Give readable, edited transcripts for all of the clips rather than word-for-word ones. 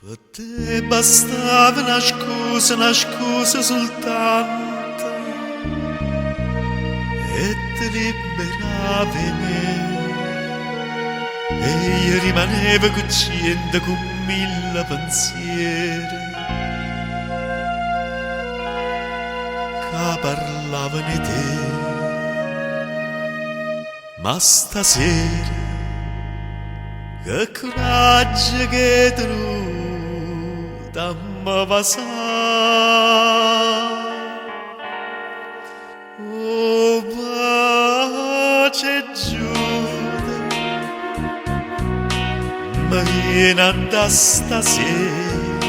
Per te bastava una scusa soltanto e ti liberavi me e io rimanevo cucciendo con mille pensieri che parlavano di te. Ma stasera che coraggio che tu dammi passare. Oh pace Giuda, ma vieni da stasera,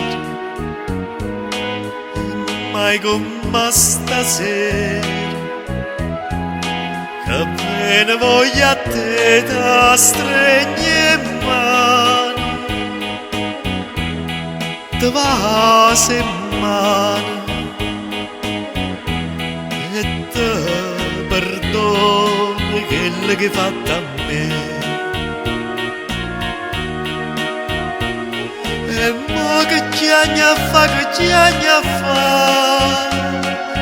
mai come stasera, che bene voglio a te da stregne mani, te va se mani e te perdono quello che hai fatto a me. E mo che chiagna fa,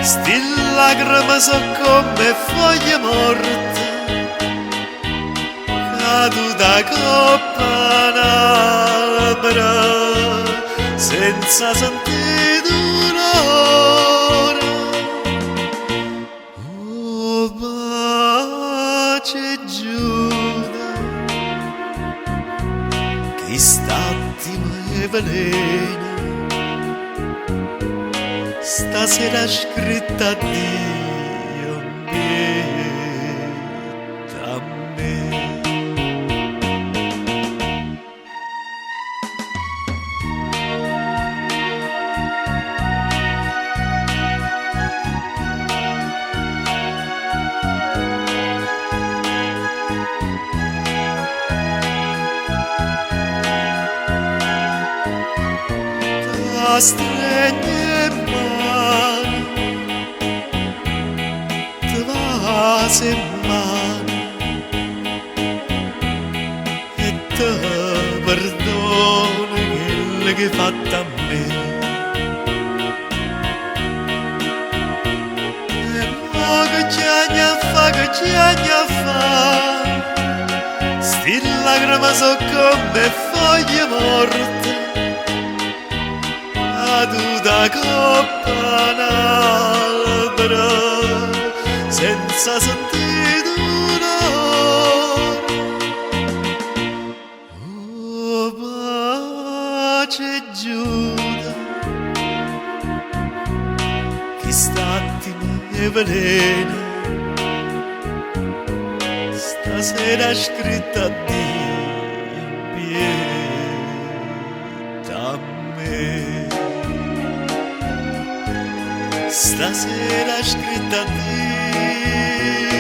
sti lacrime so come foglie morte, caduta coppa un albero, senza sentire dolore. Oh pace Giuda, che st'attimo è veleno, stasera scritta a Dio a me. Da stregne mani, te va se mani e te perdono quello che hai fatto a me. E mo che chiagna fa, sti lacrime so come foglie morte, caduta coppa un albero, senza sentire dolore. Oh pace Giuda, che st'attimo è veleno, stasera scritta a Dio pietà a me. Stasera scritta a Dio